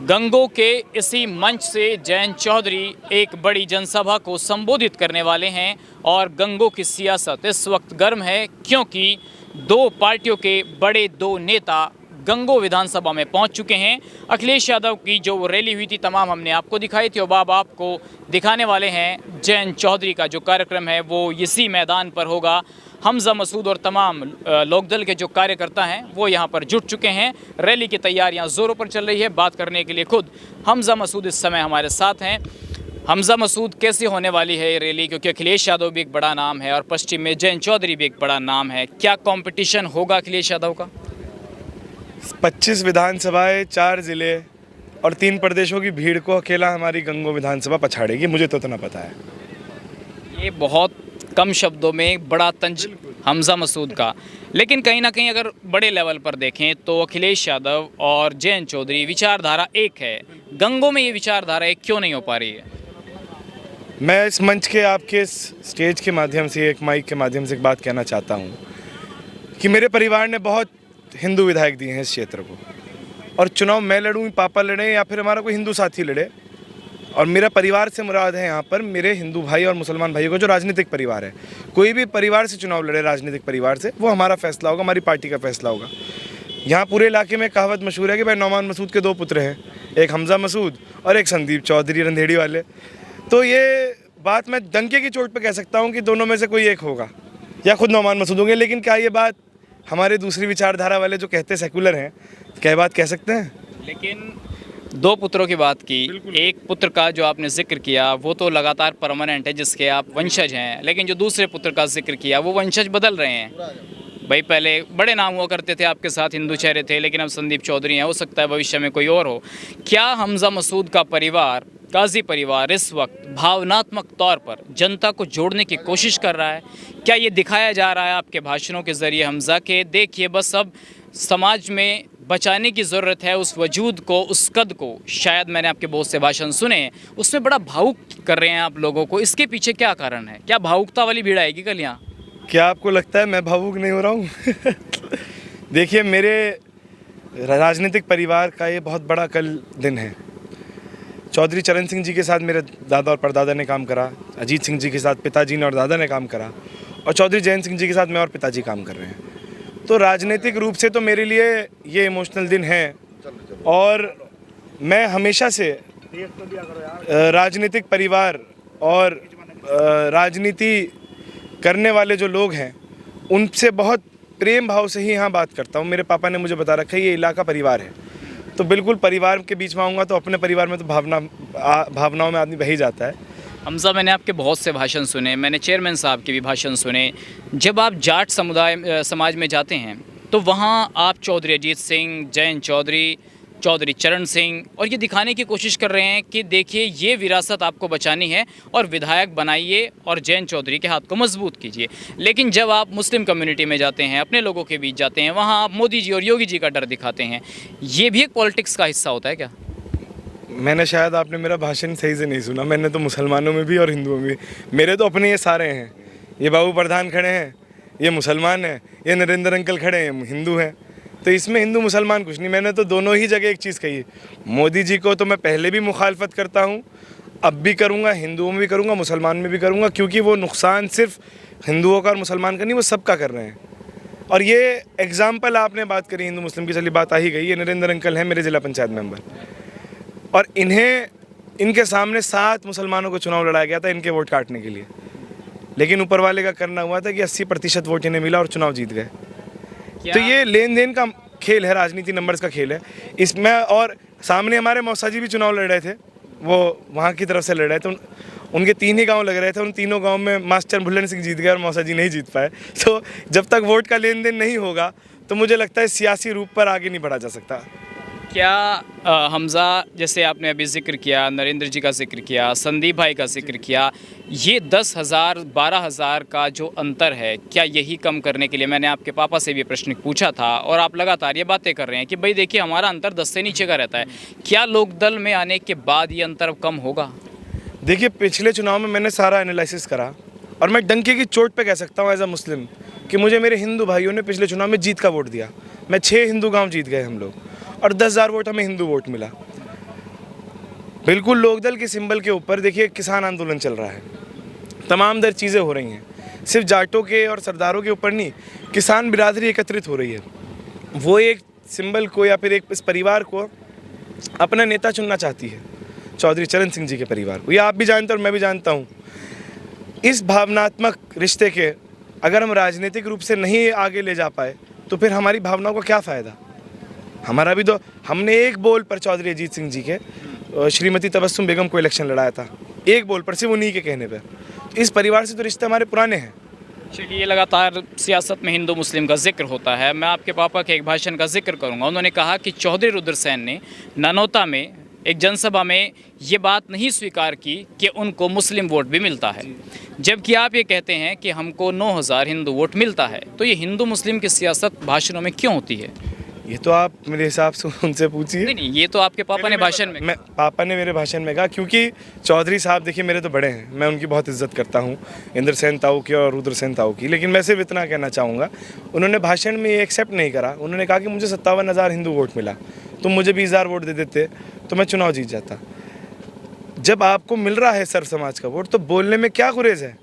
गंगों के इसी मंच से जयंत चौधरी एक बड़ी जनसभा को संबोधित करने वाले हैं और गंगों की सियासत इस वक्त गर्म है क्योंकि दो पार्टियों के बड़े दो नेता गंगों विधानसभा में पहुंच चुके हैं। अखिलेश यादव की जो रैली हुई थी तमाम हमने आपको दिखाई थी, और अब आपको दिखाने वाले हैं जयंत चौधरी का जो कार्यक्रम है वो इसी मैदान पर होगा। हमजा मसूद और तमाम लोकदल के जो कार्यकर्ता हैं वो यहाँ पर जुट चुके हैं। रैली की तैयारियाँ ज़ोरों पर चल रही है। बात करने के लिए खुद हमजा मसूद इस समय हमारे साथ हैं। हमजा मसूद, कैसे होने वाली है ये रैली, क्योंकि अखिलेश यादव भी एक बड़ा नाम है और पश्चिम में जयंत चौधरी भी एक बड़ा नाम है, क्या कंपटीशन होगा अखिलेश यादव का? 25 विधानसभाएं, 4 ज़िले और 3 प्रदेशों की भीड़ को अकेला हमारी गंगों विधानसभा पछाड़ेगी, मुझे तो इतना पता है। ये बहुत कम शब्दों में बड़ा तंज हमजा मसूद का, लेकिन कहीं ना कहीं अगर बड़े लेवल पर देखें तो अखिलेश यादव और जयंत चौधरी विचारधारा एक है। गंगों में ये विचारधारा एक क्यों नहीं हो पा रही है? मैं इस मंच के, आपके स्टेज के माध्यम से, एक माइक के माध्यम से एक बात कहना चाहता हूँ कि मेरे परिवार ने बहुत हिंदू विधायक दिए हैं इस क्षेत्र को, और चुनाव मैं लड़ूँ, पापा लड़े या फिर हमारा कोई हिंदू साथी लड़े, और मेरा परिवार से मुराद है यहाँ पर मेरे हिंदू भाई और मुसलमान भाइयों का जो राजनीतिक परिवार है। कोई भी परिवार से चुनाव लड़े राजनीतिक परिवार से, वो हमारा फैसला होगा, हमारी पार्टी का फैसला होगा। यहाँ पूरे इलाके में कहावत मशहूर है कि भाई नौमान मसूद के 2 पुत्र हैं, एक हमजा मसूद और एक संदीप चौधरी रंधेड़ी वाले। तो ये बात मैं डंके की चोट पर कह सकता हूँ कि दोनों में से कोई एक होगा, या खुद नौमान मसूद होंगे। लेकिन क्या ये बात हमारे दूसरी विचारधारा वाले जो कहते सेकुलर हैं, क्या ये बात कह सकते हैं? लेकिन 2 पुत्रों की बात की, एक पुत्र का जो आपने जिक्र किया वो तो लगातार परमानेंट है, जिसके आप वंशज हैं, लेकिन जो दूसरे पुत्र का जिक्र किया वो वंशज बदल रहे हैं। भाई पहले बड़े नाम हुआ करते थे आपके साथ, हिंदू चेहरे थे, लेकिन अब संदीप चौधरी हैं, हो सकता है भविष्य में कोई और हो। क्या हमजा मसूद का परिवार, काजी परिवार, इस वक्त भावनात्मक तौर पर जनता को जोड़ने की कोशिश कर रहा है? क्या ये दिखाया जा रहा है आपके भाषणों के ज़रिए हमजा के, देखिए बस अब समाज में बचाने की ज़रूरत है उस वजूद को, उस कद को? शायद मैंने आपके बहुत से भाषण सुने, उसमें बड़ा भावुक कर रहे हैं आप लोगों को, इसके पीछे क्या कारण है? क्या भावुकता वाली भीड़ आएगी कल यहाँ? क्या आपको लगता है मैं भावुक नहीं हो रहा हूँ? देखिए, मेरे राजनीतिक परिवार का ये बहुत बड़ा कल दिन है। चौधरी चरण सिंह जी के साथ मेरे दादा और परदादा ने काम करा, अजीत सिंह जी के साथ पिताजी ने और दादा ने काम करा, और चौधरी जयंत सिंह जी के साथ मैं और पिताजी काम कर रहे हैं। तो राजनीतिक रूप से तो मेरे लिए ये इमोशनल दिन है, और मैं हमेशा से राजनीतिक परिवार और राजनीति करने वाले जो लोग हैं उनसे बहुत प्रेम भाव से ही यहाँ बात करता हूँ। मेरे पापा ने मुझे बता रखा है ये इलाका परिवार है, तो बिल्कुल परिवार के बीच में आऊँगा तो अपने परिवार में तो भावनाओं में आदमी बह ही जाता है। हमजा, मैंने आपके बहुत से भाषण सुने, मैंने चेयरमैन साहब के भी भाषण सुने। जब आप जाट समाज में जाते हैं तो वहाँ आप चौधरी अजीत सिंह, जयंत चौधरी, चौधरी चरण सिंह, और ये दिखाने की कोशिश कर रहे हैं कि देखिए ये विरासत आपको बचानी है और विधायक बनाइए और जयंत चौधरी के हाथ को मजबूत कीजिए। लेकिन जब आप मुस्लिम कम्युनिटी में जाते हैं, अपने लोगों के बीच जाते हैं, वहाँ आप मोदी जी और योगी जी का डर दिखाते हैं। ये भी एक पॉलिटिक्स का हिस्सा होता है क्या? मैंने, शायद आपने मेरा भाषण सही से नहीं सुना। मैंने तो मुसलमानों में भी और हिंदुओं में भी, मेरे तो अपने ये सारे हैं। ये बाबू प्रधान खड़े हैं, ये मुसलमान हैं, ये नरेंद्र अंकल खड़े हैं, हिंदू हैं। तो इसमें हिंदू मुसलमान कुछ नहीं, मैंने तो दोनों ही जगह एक चीज़ कही है। मोदी जी को तो मैं पहले भी मुखालफत करता हूँ, अब भी करूँगा, हिंदुओं में भी करूँगा, मुसलमान में भी करूँगा, क्योंकि वो नुकसान सिर्फ हिंदुओं का और मुसलमान का नहीं, वो सबका कर रहे हैं। और ये एग्ज़ाम्पल आपने बात करी हिंदू मुस्लिम की, चली बात आ ही गई। ये नरेंद्र अंकल हैं, मेरे ज़िला पंचायत मेंबर, और इनके सामने 7 मुसलमानों को चुनाव लड़ाया गया था इनके वोट काटने के लिए, लेकिन ऊपर वाले का करना हुआ था कि 80% वोट इन्हें मिला और चुनाव जीत गए। तो ये लेन देन का खेल है, राजनीति नंबर्स का खेल है इसमें। और सामने हमारे मौसा जी भी चुनाव लड़ रहे थे, वो वहाँ की तरफ से लड़ रहे थे। उनके 3 ही गांव लग रहे थे, उन तीनों गांव में मास्टर भुल्लन सिंह जीत गए और मौसा जी नहीं जीत पाए। तो जब तक वोट का लेन देन नहीं होगा तो मुझे लगता है सियासी रूप पर आगे नहीं बढ़ा जा सकता। क्या हमजा, जैसे आपने अभी जिक्र किया, नरेंद्र जी का जिक्र किया, संदीप भाई का जिक्र किया, ये 10,000 12,000 का जो अंतर है, क्या यही कम करने के लिए? मैंने आपके पापा से भी प्रश्न पूछा था और आप लगातार ये बातें कर रहे हैं कि भाई देखिए हमारा अंतर 10 से नीचे का रहता है। क्या लोकदल में आने के बाद ये अंतर कम होगा? देखिए, पिछले चुनाव में मैंने सारा एनालिसिस करा, और मैं डंके की चोट पे कह सकता हूँ एज अ मुस्लिम कि मुझे मेरे हिंदू भाइयों ने पिछले चुनाव में जीत का वोट दिया। मैं 6 हिंदू गाँव जीत गए हम लोग, और 10,000 वोट हमें हिंदू वोट मिला। बिल्कुल लोकदल के सिंबल के ऊपर देखिए किसान आंदोलन चल रहा है, तमाम दर चीज़ें हो रही हैं, सिर्फ जाटों के और सरदारों के ऊपर नहीं, किसान बिरादरी एकत्रित हो रही है। वो एक सिंबल को या फिर एक इस परिवार को अपना नेता चुनना चाहती है, चौधरी चरण सिंह जी के परिवार को। ये आप भी जानते हैं और मैं भी जानता हूँ। इस भावनात्मक रिश्ते के अगर हम राजनीतिक रूप से नहीं आगे ले जा पाए तो फिर हमारी भावनाओं का क्या फ़ायदा। हमारा भी तो, हमने एक बोल पर चौधरी अजीत सिंह जी के श्रीमती तबस्सुम बेगम को इलेक्शन लड़ाया था, एक बोल पर, सिर्फ उन्हीं के कहने पर। तो इस परिवार से तो रिश्ते हमारे पुराने हैं। चलिए, लगातार सियासत में हिंदू मुस्लिम का जिक्र होता है। मैं आपके पापा के एक भाषण का जिक्र करूंगा। उन्होंने कहा कि चौधरी रुद्रसेन ने ननौता में एक जनसभा में ये बात नहीं स्वीकार की कि उनको मुस्लिम वोट भी मिलता है, जबकि आप ये कहते हैं कि हमको 9000 हिंदू वोट मिलता है। तो ये हिंदू मुस्लिम की सियासत भाषणों में क्यों होती है? ये तो आप मेरे हिसाब से उनसे पूछिए। नहीं, ये तो आपके पापा ने भाषण में, पापा ने मेरे भाषण में कहा, क्योंकि चौधरी साहब देखिए मेरे तो बड़े हैं, मैं उनकी बहुत इज्जत करता हूँ, इंद्रसेन ताऊ की और रुद्रसेन ताऊ की। लेकिन मैं सिर्फ इतना कहना चाहूँगा, उन्होंने भाषण में ये एक्सेप्ट नहीं करा। उन्होंने कहा कि मुझे 57,000 हिंदू वोट मिला, तुम मुझे 20,000 वोट दे देते तो मैं चुनाव जीत जाता। जब आपको मिल रहा है सर्व समाज का वोट तो बोलने में क्या गुरेज है,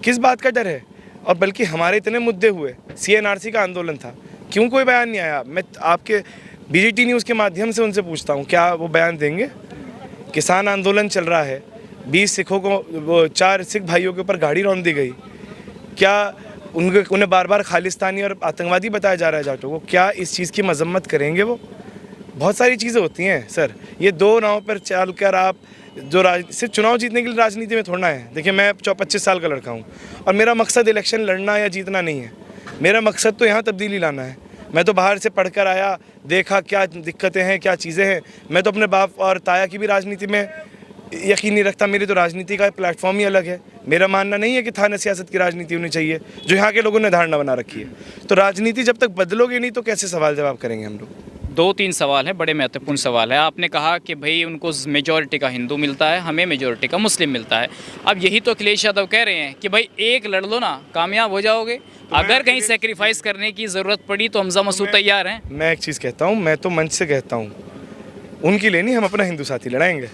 किस बात का डर है? और बल्कि हमारे इतने मुद्दे हुए, CNRC का आंदोलन था, क्यों कोई बयान नहीं आया? मैं आपके BGT न्यूज़ के माध्यम से उनसे पूछता हूँ, क्या वो बयान देंगे? किसान आंदोलन चल रहा है, 20 सिखों को, वो 4 सिख भाइयों के ऊपर गाड़ी रौंद दी गई, क्या उन्हें बार बार खालिस्तानी और आतंकवादी बताया जा रहा है जाटों को? क्या इस चीज़ की मजम्मत करेंगे वो? बहुत सारी चीज़ें होती हैं सर, ये दो नाव पर चल कर आप जो सिर्फ चुनाव जीतने के लिए राजनीति में थोड़ा है। देखिए मैं 25 साल का लड़का हूँ और मेरा मकसद इलेक्शन लड़ना या जीतना नहीं है, मेरा मकसद तो यहाँ तब्दीली लाना है। मैं तो बाहर से पढ़कर आया, देखा क्या दिक्कतें हैं, क्या चीज़ें हैं। मैं तो अपने बाप और ताया की भी राजनीति में यकीन नहीं रखता, मेरी तो राजनीति का प्लेटफॉर्म ही अलग है। मेरा मानना नहीं है कि थाना सियासत की राजनीति होनी चाहिए जो यहाँ के लोगों ने धारणा बना रखी है। तो राजनीति जब तक बदलोगे नहीं तो कैसे सवाल जवाब करेंगे हम लोग? 2-3 सवाल है, बड़े महत्वपूर्ण सवाल है। आपने कहा कि भाई उनको मेजॉरिटी का हिंदू मिलता है, हमें मेजॉरिटी का मुस्लिम मिलता है। अब यही तो अखिलेश यादव कह रहे हैं कि भाई एक लड़ लो ना, कामयाब हो जाओगे। अगर कहीं सेक्रीफाइस करने की ज़रूरत पड़ी तो हमजा मसूद तैयार हैं। मैं एक चीज़ कहता हूँ, मैं तो मंच से कहता हूँ, उनकी लेनी, हम अपना हिंदू साथी लड़ाएंगे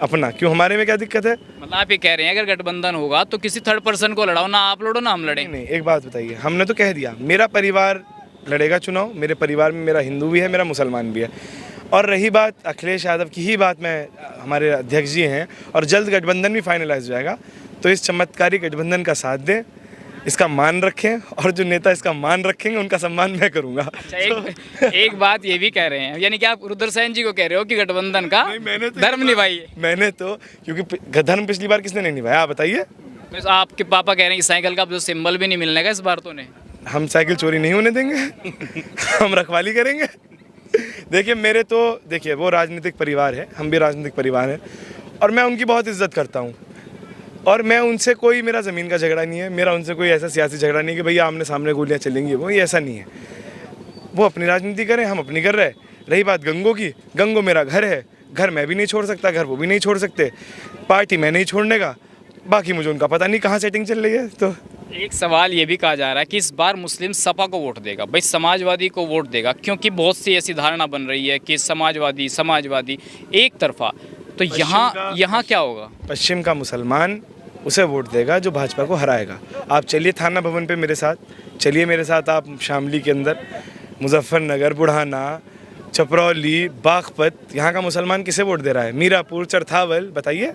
अपना, क्यों हमारे में क्या दिक्कत है? मतलब आप ये कह रहे हैं अगर गठबंधन होगा तो किसी थर्ड पर्सन को लड़ाओ, ना आप लड़ो ना हम लड़ें। नहीं, एक बात बताइए, हमने तो कह दिया मेरा परिवार लड़ेगा चुनाव, मेरे परिवार में मेरा हिंदू भी है, मेरा मुसलमान भी है। और रही बात अखिलेश यादव की ही बात, मैं हमारे अध्यक्ष जी हैं और जल्द गठबंधन भी फाइनलाइज हो जाएगा, तो इस चमत्कारी गठबंधन का साथ दें, इसका मान रखें, और जो नेता इसका मान रखेंगे उनका सम्मान मैं करूंगा। अच्छा, एक बात ये भी कह रहे हैं, यानी कि आप रुद्रसेन जी को कह रहे हो कि गठबंधन का धर्म निभाइए। मैंने तो, क्योंकि धर्म पिछली बार किसने नहीं निभाया आप बताइए? आपके पापा कह रहे हैं कि साइकिल का जो सिंबल भी नहीं मिलने का इस बार तो ने। हम साइकिल चोरी नहीं होने देंगे हम रखवाली करेंगे। देखिए वो राजनीतिक परिवार है, हम भी राजनीतिक परिवार हैं, और मैं उनकी बहुत इज्जत करता हूँ। और मैं उनसे कोई, मेरा ज़मीन का झगड़ा नहीं है, मेरा उनसे कोई ऐसा सियासी झगड़ा नहीं है कि भैया आमने सामने गोलियाँ चलेंगी, वो ये ऐसा नहीं है। वो अपनी राजनीति करें, हम अपनी कर रहे। रही बात गंगो की, गंगो मेरा घर है, घर मैं भी नहीं छोड़ सकता, घर वो भी नहीं छोड़ सकते, पार्टी मैं नहीं छोड़ने का, बाकी मुझे उनका पता नहीं कहाँ सेटिंग चल रही है। तो एक सवाल ये भी कहा जा रहा है कि इस बार मुस्लिम सपा को वोट देगा, भाई समाजवादी को वोट देगा, क्योंकि बहुत सी ऐसी धारणा बन रही है कि समाजवादी एक तरफा। तो यहाँ क्या होगा? पश्चिम का मुसलमान उसे वोट देगा जो भाजपा को हराएगा। आप चलिए थाना भवन पे मेरे साथ, चलिए मेरे साथ आप शामली के अंदर, मुजफ्फरनगर, बुढ़ाना, चपरौली, बागपत, यहाँ का मुसलमान किसे वोट दे रहा है? मीरापुर, चरथावल, बताइए।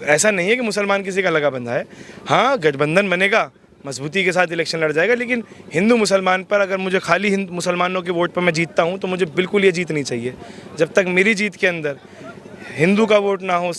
ऐसा नहीं है कि मुसलमान किसी का लगा बंधा है। हाँ, गठबंधन बनेगा, मजबूती के साथ इलेक्शन लड़ जाएगा, लेकिन हिंदू मुसलमान पर अगर मुझे खाली मुसलमानों के वोट पर मैं जीतता हूँ तो मुझे बिल्कुल ये जीत नहीं चाहिए। जब तक मेरी जीत के अंदर हिंदू का वोट ना हो,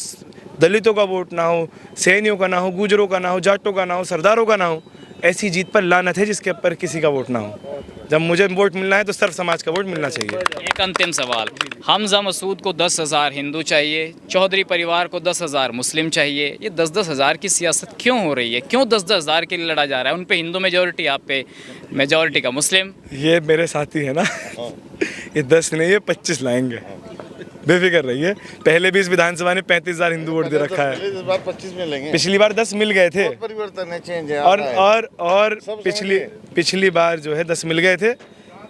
दलितों का वोट ना हो, सैनियों का ना हो, गुजरों का ना हो, जाटों का ना हो, सरदारों का ना हो, ऐसी जीत पर लानत है जिसके ऊपर किसी का वोट ना हो। जब मुझे वोट मिलना है तो सर्व समाज का वोट मिलना चाहिए। एक अंतिम सवाल, हमजा मसूद को 10,000 हिंदू चाहिए, चौधरी परिवार को 10,000 मुस्लिम चाहिए, ये 10-10 हज़ार की सियासत क्यों हो रही है? क्यों 10-10 हज़ार के लिए लड़ा जा रहा है? उन पे हिंदू मेजॉरिटी, आप पे मेजॉरिटी का मुस्लिम। ये मेरे साथी है ना ये 10 नहीं, ये 25 लाएंगे, बेफिक्र रहिए। पहले भी इस विधानसभा ने 35,000 हिंदू वोट दे रखा है, 25 में लेंगे। पिछली बार 10 मिल गए थे, परिवर्तन है, चेंज है। और पिछली बार जो है 10 मिल गए थे।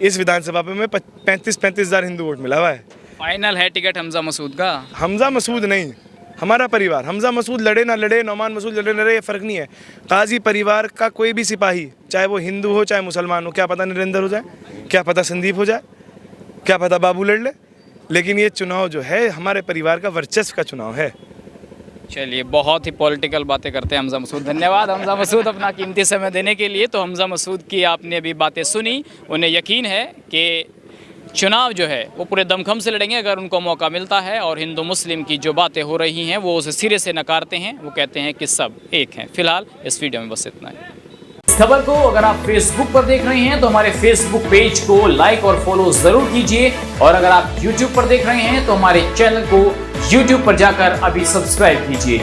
इस विधानसभा पे में 35,000 हिंदू वोट मिला हुआ है। फाइनल है टिकट हमजा मसूद का। हमजा मसूद नहीं, हमारा परिवार। हमजा मसूद लड़े ना लड़े, नौमान मसूद लड़े ना लड़े, ये फ़र्क नहीं है। काजी परिवार का कोई भी सिपाही, चाहे वो हिंदू हो चाहे मुसलमान हो, क्या पता नरेंद्र हो जाए, क्या पता संदीप हो जाए, क्या पता बाबू लड़ ले, लेकिन ये चुनाव जो है हमारे परिवार का वर्चस्व का चुनाव है। चलिए, बहुत ही पॉलिटिकल बातें करते हैं हमजा मसूद। धन्यवाद हमजा मसूद अपना कीमती समय देने के लिए। तो हमजा मसूद की आपने अभी बातें सुनी, उन्हें यकीन है कि चुनाव जो है वो पूरे दमखम से लड़ेंगे अगर उनको मौका मिलता है, और हिंदू मुस्लिम की जो बातें हो रही हैं वो उसे सिरे से नकारते हैं। वो कहते हैं कि सब एक हैं। फिलहाल इस वीडियो में बस इतना है। इस खबर को अगर आप फेसबुक पर देख रहे हैं तो हमारे फेसबुक पेज को लाइक और फॉलो जरूर कीजिए, और अगर आप यूट्यूब पर देख रहे हैं तो हमारे चैनल को यूट्यूब पर जाकर अभी सब्सक्राइब कीजिए।